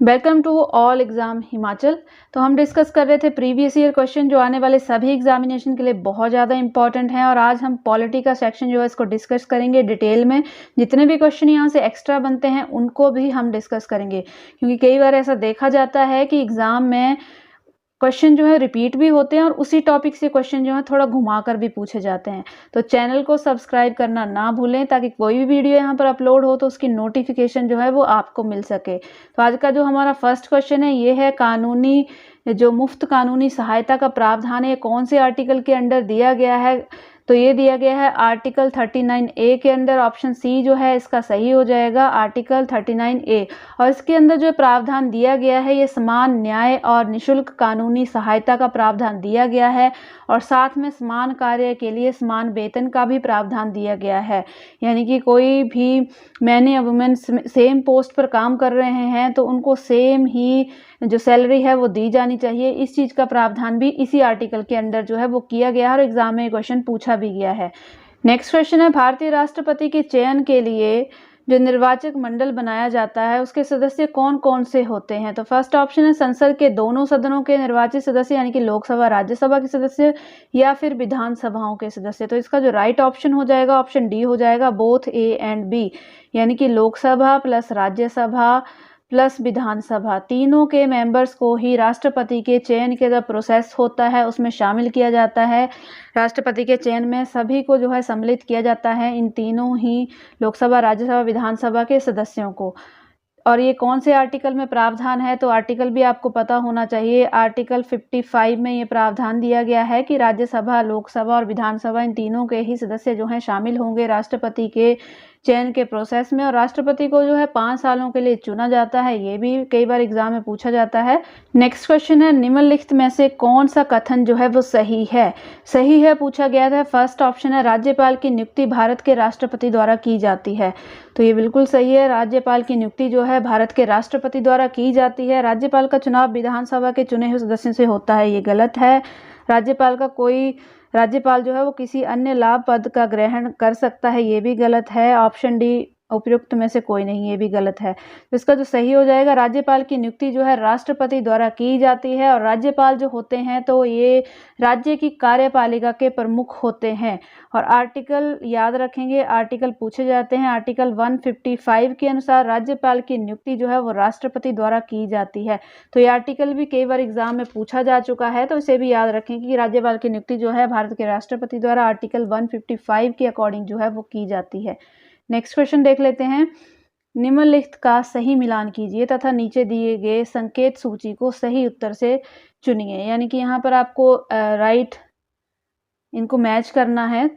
Welcome to all exam Himachal. तो हम discuss कर रहे थे प्रीवियस ईयर क्वेश्चन जो आने वाले सभी एग्जामिनेशन के लिए बहुत ज़्यादा इंपॉर्टेंट हैं, और आज हम पॉलिटी का सेक्शन जो है इसको डिस्कस करेंगे डिटेल में। जितने भी क्वेश्चन यहाँ से एक्स्ट्रा बनते हैं उनको भी हम डिस्कस करेंगे, क्योंकि कई बार ऐसा देखा जाता है कि एग्ज़ाम में क्वेश्चन जो है रिपीट भी होते हैं और उसी टॉपिक से क्वेश्चन जो है थोड़ा घुमाकर भी पूछे जाते हैं। तो चैनल को सब्सक्राइब करना ना भूलें, ताकि कोई भी वीडियो यहाँ पर अपलोड हो तो उसकी नोटिफिकेशन जो है वो आपको मिल सके। तो आज का जो हमारा फर्स्ट क्वेश्चन है ये है, कानूनी जो मुफ्त कानूनी सहायता का प्रावधान है कौन से आर्टिकल के अंडर दिया गया है। तो ये दिया गया है आर्टिकल 39A के अंदर। ऑप्शन सी जो है इसका सही हो जाएगा, आर्टिकल 39A। और इसके अंदर जो प्रावधान दिया गया है ये समान न्याय और निशुल्क कानूनी सहायता का प्रावधान दिया गया है, और साथ में समान कार्य के लिए समान वेतन का भी प्रावधान दिया गया है। यानी कि कोई भी मैन या वुमेन सेम पोस्ट पर काम कर रहे हैं तो उनको सेम ही जो सैलरी है वो दी जानी चाहिए। इस चीज़ का प्रावधान भी इसी आर्टिकल के अंदर जो है वो किया गया है, और एग्जाम में क्वेश्चन पूछा भी गया है। नेक्स्ट क्वेश्चन है, भारतीय राष्ट्रपति के चयन के लिए जो निर्वाचक मंडल बनाया जाता है उसके सदस्य कौन कौन से होते हैं। तो फर्स्ट ऑप्शन है संसद के दोनों सदनों के निर्वाचित सदस्य, यानी कि लोकसभा राज्यसभा के सदस्य, या फिर विधानसभाओं के सदस्य। तो इसका जो राइट ऑप्शन हो जाएगा ऑप्शन डी हो जाएगा, बोथ ए एंड बी। यानी कि लोकसभा प्लस राज्यसभा प्लस विधानसभा, तीनों के मेंबर्स को ही राष्ट्रपति के चयन के जो प्रोसेस होता है उसमें शामिल किया जाता है। राष्ट्रपति के चयन में सभी को जो है सम्मिलित किया जाता है, इन तीनों ही लोकसभा राज्यसभा विधानसभा के सदस्यों को। और ये कौन से आर्टिकल में प्रावधान है, तो आर्टिकल भी आपको पता होना चाहिए। आर्टिकल 55 में ये प्रावधान दिया गया है कि राज्यसभा, लोकसभा और विधानसभा इन तीनों के ही सदस्य जो हैं शामिल होंगे राष्ट्रपति के चयन के प्रोसेस में। और राष्ट्रपति को जो है 5 सालों के लिए चुना जाता है, ये भी कई बार एग्जाम में पूछा जाता है। नेक्स्ट क्वेश्चन है, निम्नलिखित में से कौन सा कथन जो है वो सही है। सही है पूछा गया था। फर्स्ट ऑप्शन है, राज्यपाल की नियुक्ति भारत के राष्ट्रपति द्वारा की जाती है। तो ये बिल्कुल सही है, राज्यपाल की नियुक्ति जो है भारत के राष्ट्रपति द्वारा की जाती है। राज्यपाल का चुनाव विधानसभा के चुने हुए सदस्यों से होता है, ये गलत है। राज्यपाल जो है वो किसी अन्य लाभ पद का ग्रहण कर सकता है, ये भी गलत है। ऑप्शन डी उपयुक्त में से कोई नहीं, ये भी गलत है। तो इसका जो सही हो जाएगा, राज्यपाल की नियुक्ति जो है राष्ट्रपति द्वारा की जाती है, और राज्यपाल जो होते हैं तो ये राज्य की कार्यपालिका के प्रमुख होते हैं। और आर्टिकल याद रखेंगे, आर्टिकल पूछे जाते हैं। आर्टिकल 155 के अनुसार राज्यपाल की नियुक्ति जो है वो राष्ट्रपति द्वारा की जाती है। तो ये आर्टिकल भी कई बार एग्जाम में पूछा जा चुका है, तो इसे भी याद रखें कि राज्यपाल की नियुक्ति जो है भारत के राष्ट्रपति द्वारा आर्टिकल 155 के अकॉर्डिंग जो है वो की जाती है। नेक्स्ट क्वेश्चन देख लेते हैं, निम्नलिखित का सही मिलान कीजिए तथा नीचे दिए गए संकेत सूची को सही उत्तर से चुनिए। यानी कि यहाँ पर आपको राइट इनको मैच करना है।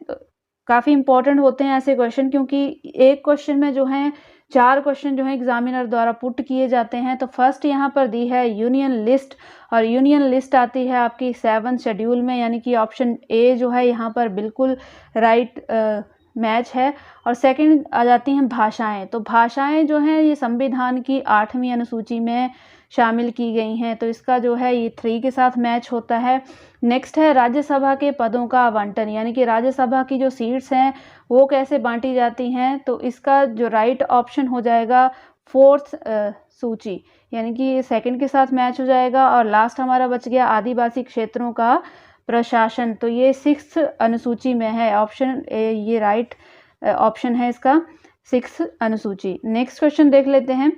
काफ़ी इंपॉर्टेंट होते हैं ऐसे क्वेश्चन, क्योंकि एक क्वेश्चन में जो है 4 क्वेश्चन जो है एग्जामिनर द्वारा पुट किए जाते हैं। तो फर्स्ट यहाँ पर दी है यूनियन लिस्ट, और यूनियन लिस्ट आती है आपकी 7 शेड्यूल में, यानी कि ऑप्शन ए जो है यहाँ पर बिल्कुल राइट मैच है। और सेकंड आ जाती हैं भाषाएं। तो भाषाएं जो हैं ये संविधान की 8वीं अनुसूची में शामिल की गई हैं, तो इसका जो है ये 3 के साथ मैच होता है। नेक्स्ट है राज्यसभा के पदों का आवंटन, यानी कि राज्यसभा की जो सीट्स हैं वो कैसे बांटी जाती हैं। तो इसका जो राइट ऑप्शन हो जाएगा 4th सूची, यानी कि सेकंड के साथ मैच हो जाएगा। और लास्ट हमारा बच गया आदिवासी क्षेत्रों का प्रशासन, तो ये 6th अनुसूची में है। ऑप्शन ए ये राइट ऑप्शन है इसका, 6th अनुसूची। नेक्स्ट क्वेश्चन देख लेते हैं,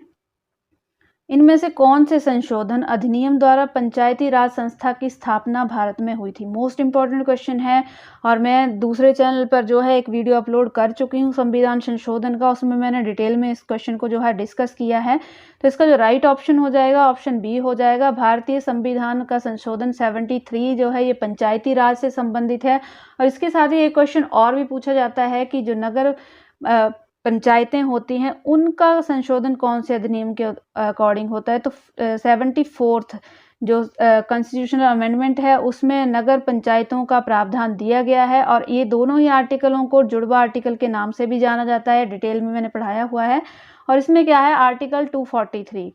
इनमें से कौन से संशोधन अधिनियम द्वारा पंचायती राज संस्था की स्थापना भारत में हुई थी। मोस्ट इंपॉर्टेंट क्वेश्चन है, और मैं दूसरे चैनल पर जो है एक वीडियो अपलोड कर चुकी हूँ संविधान संशोधन का, उसमें मैंने डिटेल में इस क्वेश्चन को जो है डिस्कस किया है। तो इसका जो राइट ऑप्शन हो जाएगा ऑप्शन बी हो जाएगा, भारतीय संविधान का संशोधन 73 जो है ये पंचायती राज से संबंधित है। और इसके साथ ही एक क्वेश्चन और भी पूछा जाता है कि जो नगर पंचायतें होती हैं उनका संशोधन कौन से अधिनियम के अकॉर्डिंग होता है। तो 74th जो कॉन्स्टिट्यूशनल अमेंडमेंट है उसमें नगर पंचायतों का प्रावधान दिया गया है, और ये दोनों ही आर्टिकलों को जुड़वा आर्टिकल के नाम से भी जाना जाता है, डिटेल में मैंने पढ़ाया हुआ है। और इसमें क्या है, आर्टिकल 243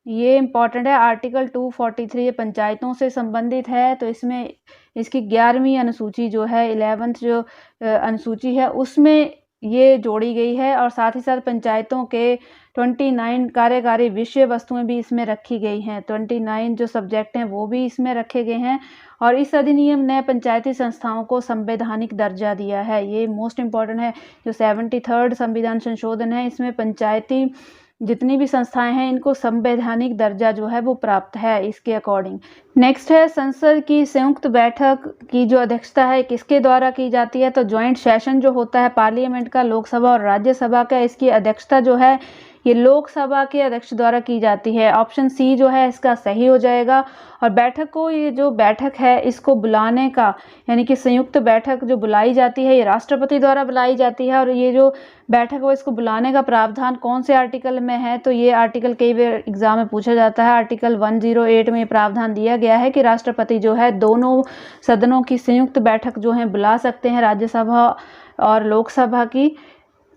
ये इंपॉर्टेंट है। आर्टिकल 243 ये पंचायतों से संबंधित है, तो इसमें इसकी 11वीं अनुसूची जो है 11th जो अनुसूची है उसमें ये जोड़ी गई है और साथ ही साथ पंचायतों के 29 कार्यकारी विषय वस्तुएं भी इसमें रखी गई हैं। 29 जो सब्जेक्ट हैं वो भी इसमें रखे गए हैं और इस अधिनियम ने पंचायती संस्थाओं को संवैधानिक दर्जा दिया है। ये मोस्ट इम्पॉर्टेंट है। जो 73rd संविधान संशोधन है, इसमें पंचायती जितनी भी संस्थाएं हैं इनको संवैधानिक दर्जा जो है वो प्राप्त है इसके अकॉर्डिंग। नेक्स्ट है संसद की संयुक्त बैठक की जो अध्यक्षता है किसके द्वारा की जाती है, तो ज्वाइंट सेशन जो होता है पार्लियामेंट का, लोकसभा और राज्यसभा का, इसकी अध्यक्षता जो है ये लोकसभा के अध्यक्ष द्वारा की जाती है। ऑप्शन सी जो है इसका सही हो जाएगा। और बैठक को, ये जो बैठक है इसको बुलाने का, यानी कि संयुक्त बैठक जो बुलाई जाती है ये राष्ट्रपति द्वारा बुलाई जाती है। और ये जो बैठक हो इसको बुलाने का प्रावधान कौन से आर्टिकल में है, तो ये आर्टिकल कई बार एग्जाम में पूछा जाता है। आर्टिकल 108 में प्रावधान दिया गया है कि राष्ट्रपति जो है दोनों सदनों की संयुक्त बैठक जो है बुला सकते हैं, राज्यसभा और लोकसभा की।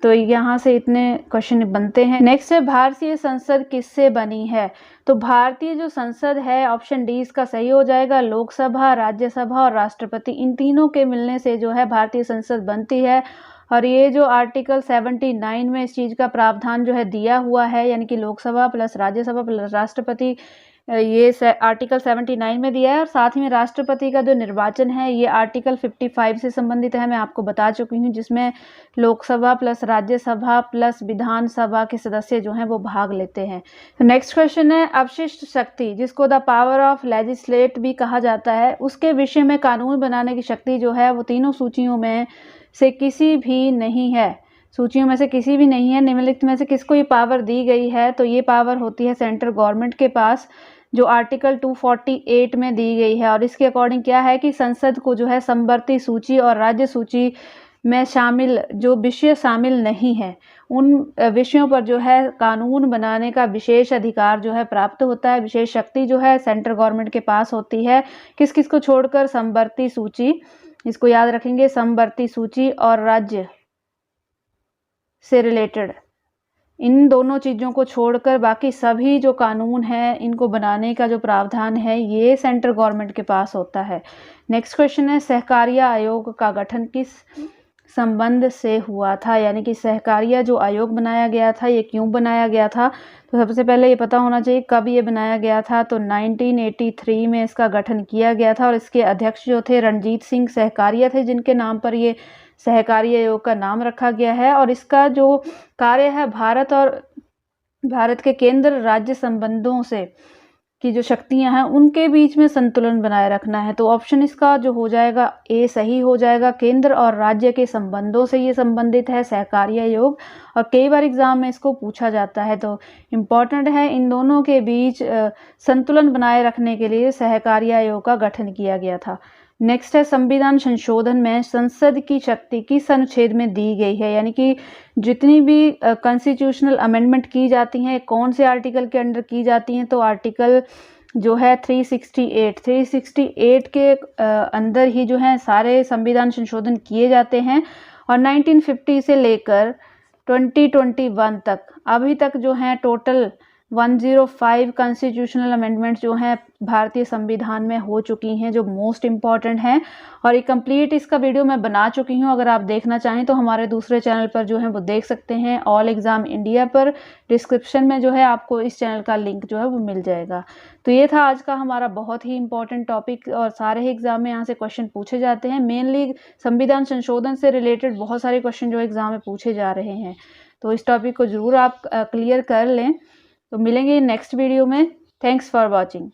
तो यहाँ से इतने क्वेश्चन बनते हैं। नेक्स्ट है भारतीय संसद किससे बनी है, तो भारतीय जो संसद है ऑप्शन डी इसका सही हो जाएगा। लोकसभा, राज्यसभा और राष्ट्रपति, इन तीनों के मिलने से जो है भारतीय संसद बनती है। और ये जो आर्टिकल 79 में इस चीज़ का प्रावधान जो है दिया हुआ है, यानी कि लोकसभा प्लस राज्यसभा प्लस राष्ट्रपति, ये आर्टिकल 79 में दिया है। और साथ ही में राष्ट्रपति का जो निर्वाचन है ये आर्टिकल 55 से संबंधित है, मैं आपको बता चुकी हूँ, जिसमें लोकसभा प्लस राज्यसभा प्लस विधानसभा के सदस्य जो हैं वो भाग लेते हैं। तो नेक्स्ट क्वेश्चन है अवशिष्ट शक्ति, जिसको द पावर ऑफ लेजिस्लेट भी कहा जाता है, उसके विषय में कानून बनाने की शक्ति जो है वो तीनों सूचियों में से किसी भी नहीं है। सूचियों में से किसी भी नहीं है। निम्नलिखित में से किसको ये पावर दी गई है, तो ये पावर होती है सेंट्रल गवर्नमेंट के पास, जो आर्टिकल 248 में दी गई है। और इसके अकॉर्डिंग क्या है कि संसद को जो है समवर्ती सूची और राज्य सूची में शामिल जो विषय शामिल नहीं है उन विषयों पर जो है कानून बनाने का विशेष अधिकार जो है प्राप्त होता है। विशेष शक्ति जो है सेंट्रल गवर्नमेंट के पास होती है। किस किस को छोड़कर, समवर्ती सूची, इसको याद रखेंगे, समवर्ती सूची और राज्य से रिलेटेड, इन दोनों चीज़ों को छोड़कर बाकी सभी जो कानून हैं इनको बनाने का जो प्रावधान है ये सेंट्रल गवर्नमेंट के पास होता है। नेक्स्ट क्वेश्चन है सहकारिता आयोग का गठन किस संबंध से हुआ था, यानी कि सहकारिता जो आयोग बनाया गया था ये क्यों बनाया गया था, तो सबसे पहले ये पता होना चाहिए कब ये बनाया गया था। तो 1983 में इसका गठन किया गया था और इसके अध्यक्ष जो थे रणजीत सिंह सहकारिता थे, जिनके नाम पर ये सहकारी आयोग का नाम रखा गया है। और इसका जो कार्य है भारत और भारत के केंद्र राज्य संबंधों से की जो शक्तियां हैं उनके बीच में संतुलन बनाए रखना है। तो ऑप्शन इसका जो हो जाएगा ए सही हो जाएगा। केंद्र और राज्य के संबंधों से ये संबंधित है सहकारी आयोग, और कई बार एग्जाम में इसको पूछा जाता है। तो इम्पॉर्टेंट है, इन दोनों के बीच संतुलन बनाए रखने के लिए सहकारी आयोग का गठन किया गया था। नेक्स्ट है संविधान संशोधन में संसद की शक्ति किस अनुच्छेद में दी गई है, यानी कि जितनी भी कॉन्स्टिट्यूशनल अमेंडमेंट की जाती हैं कौन से आर्टिकल के अंडर की जाती हैं, तो आर्टिकल जो है 368 के अंदर ही जो है सारे संविधान संशोधन किए जाते हैं। और 1950 से लेकर 2021 तक अभी तक जो है टोटल 105 कॉन्स्टिट्यूशनल अमेंडमेंट्स जो हैं भारतीय संविधान में हो चुकी हैं, जो मोस्ट इम्पॉर्टेंट हैं। और ये कंप्लीट इसका वीडियो मैं बना चुकी हूँ, अगर आप देखना चाहें तो हमारे दूसरे चैनल पर जो है वो देख सकते हैं, ऑल एग्ज़ाम इंडिया पर। डिस्क्रिप्शन में जो है आपको इस चैनल का लिंक जो है वो मिल जाएगा। तो ये था आज का हमारा बहुत ही इंपॉर्टेंट टॉपिक, और सारे ही एग्जाम में यहाँ से क्वेश्चन पूछे जाते हैं। मेनली संविधान संशोधन से रिलेटेड बहुत सारे क्वेश्चन जो एग्जाम में पूछे जा रहे हैं, तो इस टॉपिक को ज़रूर आप क्लियर कर लें। तो मिलेंगे नेक्स्ट वीडियो में। Thanks for watching.